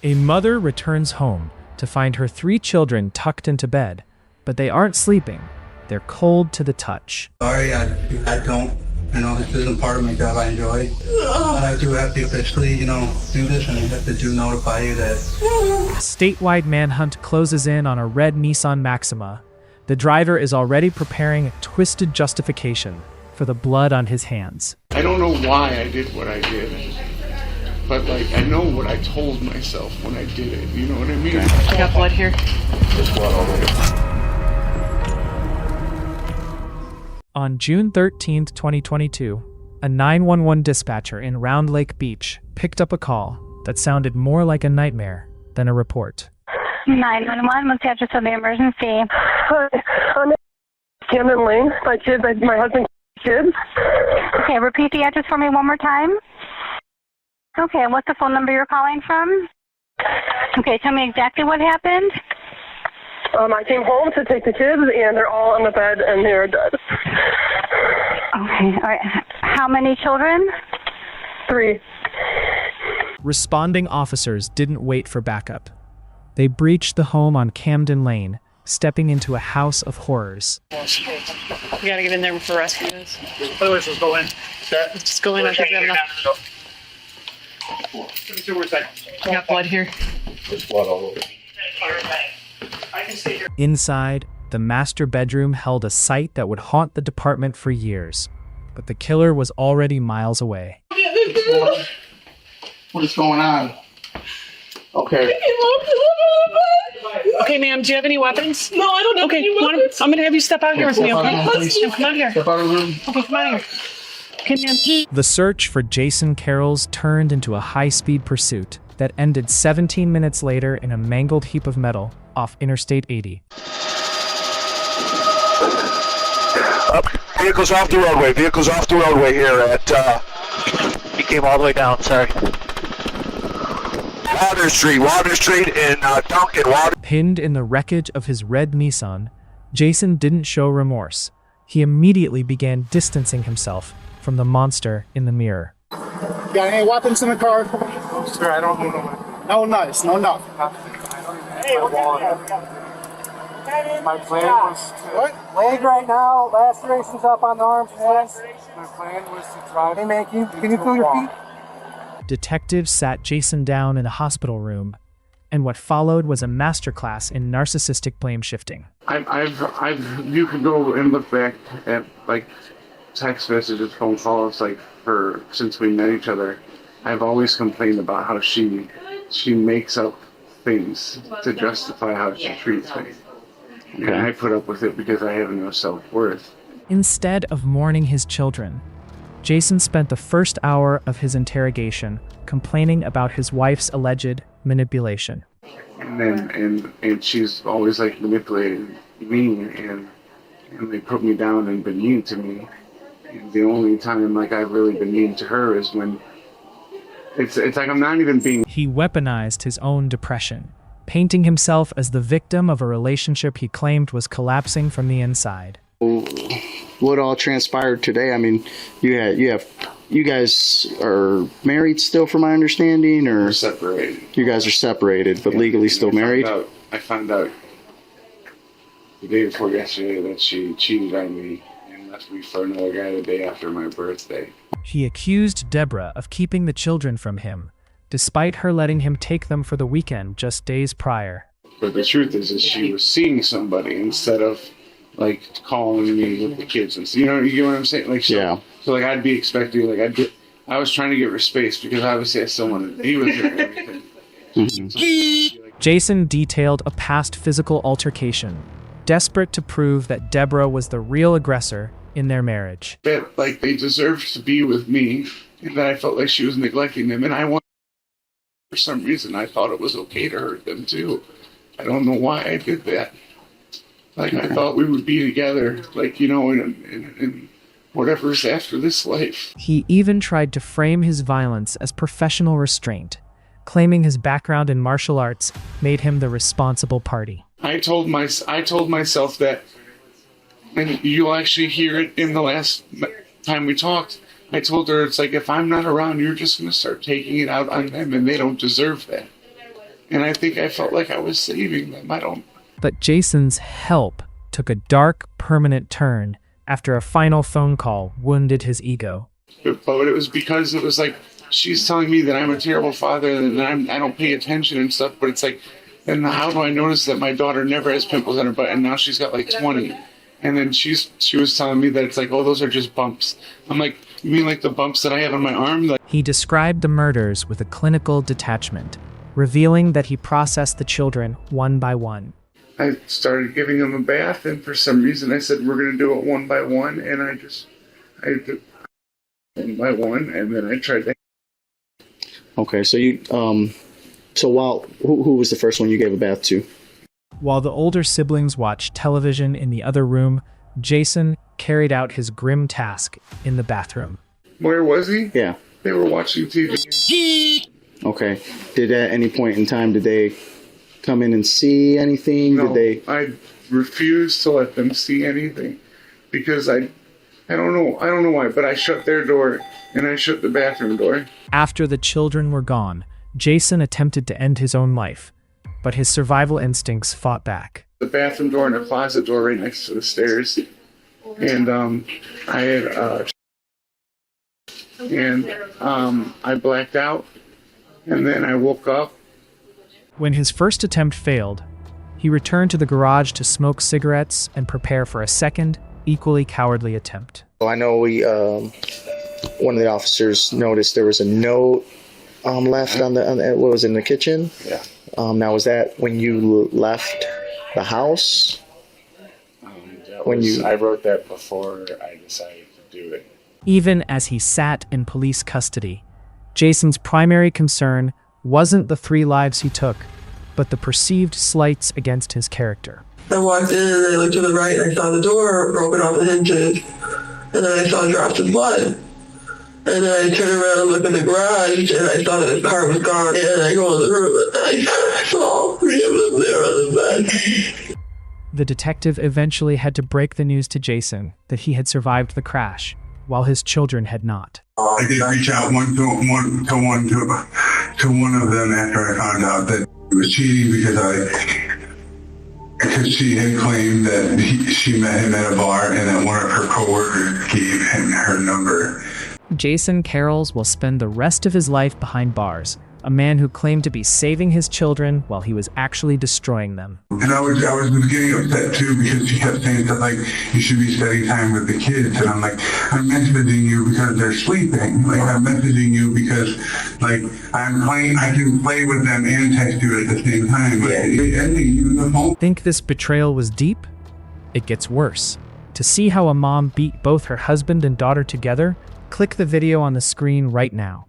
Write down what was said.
A mother returns home to find her 3 children tucked into bed, but they aren't sleeping. They're cold to the touch. Sorry, I don't, this isn't part of my job I enjoy. I do have to officially, do this, and I have to notify you that. A statewide manhunt closes in on a red Nissan Maxima. The driver is already preparing a twisted justification for the blood on his hands. I don't know why I did what I did, but I know what I told myself when I did it. You know what I mean? I got blood here. There's blood all over. On June 13, 2022, a 911 dispatcher in Round Lake Beach picked up a call that sounded more like a nightmare than a report. 911, what's the address of the emergency? Hi, I'm Camden Lane. My husband's kids. Okay, repeat the address for me one more time. Okay, what's the phone number you're calling from? Okay, tell me exactly what happened. I came home to take the kids, and they're all on the bed, and they're dead. Okay, all right. How many children? 3. Responding officers didn't wait for backup. They breached the home on Camden Lane, stepping into a house of horrors. We gotta get in there for rescue this. Otherwise, let's go in. Let's just go in. I think we have enough. I got blood here. There's blood all over. I can stay here. Inside, the master bedroom held a sight that would haunt the department for years. But the killer was already miles away. What is going on? Okay. Okay, ma'am, do you have any weapons? No, I don't have any weapons. I'm gonna have you step out here with me, okay? Come out here. Step out of the room. Okay, come out here. Okay, ma'am. The search for Jason Carrolls turned into a high-speed pursuit that ended 17 minutes later in a mangled heap of metal off Interstate 80. Vehicles off the roadway. Vehicles off the roadway here at, he came all the way down, sorry. Water Street in Duncan. Pinned in the wreckage of his red Nissan, Jason didn't show remorse. He immediately began distancing himself from the monster in the mirror. Got any weapons in the car? Sir, I don't know. No knives, no nothing. My plan was to... What? Leg right now, lacerations up on the arms, hands. My plan was to drive... Hey man, can you feel your feet? Detectives sat Jason down in a hospital room, and what followed was a masterclass in narcissistic blame shifting. You could go and look back at text messages, phone calls, since we met each other. I've always complained about how she makes up things to justify how she treats me. And I put up with it because I have no self-worth. Instead of mourning his children, Jason spent the first hour of his interrogation complaining about his wife's alleged manipulation. And she's always manipulating me, and they put me down and been mean to me. And the only time I've really been mean to her is when it's like I'm not even being... He weaponized his own depression, painting himself as the victim of a relationship he claimed was collapsing from the inside. What all transpired today? I mean, you guys are married still, from my understanding, or We're separated. you guys are separated, but legally still married? I found out the day before yesterday that she cheated on me and left me for another guy the day after my birthday. He accused Deborah of keeping the children from him, despite her letting him take them for the weekend just days prior. But the truth is she was seeing somebody instead of calling me with the kids, and you know what I'm saying? So I'd be expecting, I was trying to give her space because obviously I still wanted to be with her and everything. Mm-hmm. Jason detailed a past physical altercation, desperate to prove that Deborah was the real aggressor in their marriage. That they deserved to be with me, and that I felt like she was neglecting them, and for some reason I thought it was okay to hurt them too. I don't know why I did that. I thought we would be together, in whatever's after this life. He even tried to frame his violence as professional restraint, claiming his background in martial arts made him the responsible party. I told myself that, and you'll actually hear it in the last time we talked, I told her, if I'm not around, you're just going to start taking it out on them, and they don't deserve that. And I think I felt like I was saving them. I don't. But Jason's help took a dark, permanent turn after a final phone call wounded his ego. But it was because it was like, she's telling me that I'm a terrible father and that I don't pay attention and stuff. But it's like, then how do I notice that my daughter never has pimples on her butt and now she's got like 20? And then she was telling me that it's like, oh, those are just bumps. I'm like, you mean like the bumps that I have on my arm? Like, he described the murders with a clinical detachment, revealing that he processed the children one by one. I started giving them a bath, and for some reason I said, we're going to do it one by one, and I did one by one, and then I tried to. Okay, so you, so while, who was the first one you gave a bath to? While the older siblings watched television in the other room, Jason carried out his grim task in the bathroom. Where was he? Yeah. They were watching TV. Okay. Did at any point in time, did they come in and see anything? No, Did they? I refused to let them see anything because I don't know why, but I shut their door and I shut the bathroom door. After the children were gone, Jason attempted to end his own life, but his survival instincts fought back. The bathroom door and a closet door right next to the stairs, and I had I blacked out, and then I woke up. When his first attempt failed, he returned to the garage to smoke cigarettes and prepare for a second, equally cowardly attempt. Well, I know one of the officers noticed there was a note left on what was in the kitchen. Yeah. Now, was that when you left the house? I wrote that before I decided to do it. Even as he sat in police custody, Jason's primary concern wasn't the 3 lives he took, but the perceived slights against his character. I walked in and I looked to the right and I saw the door broken off the hinges. And then I saw drops of blood. And then I turned around and looked in the garage and I saw that the car was gone. And I go in the room and I saw all 3 of them there on the bed. The detective eventually had to break the news to Jason that he had survived the crash, while his children had not. I did reach out to one of them after I found out that he was cheating because she had claimed that she met him at a bar and that one of her coworkers gave him her number. Jason Carrolls will spend the rest of his life behind bars, a man who claimed to be saving his children while he was actually destroying them. And I was getting upset too because she kept saying that, like, you should be spending time with the kids. And I'm like, I'm messaging you because they're sleeping. Like, I'm messaging you because, like, I can play with them and text you at the same time. Like, Think this betrayal was deep? It gets worse. To see how a mom beat both her husband and daughter together, click the video on the screen right now.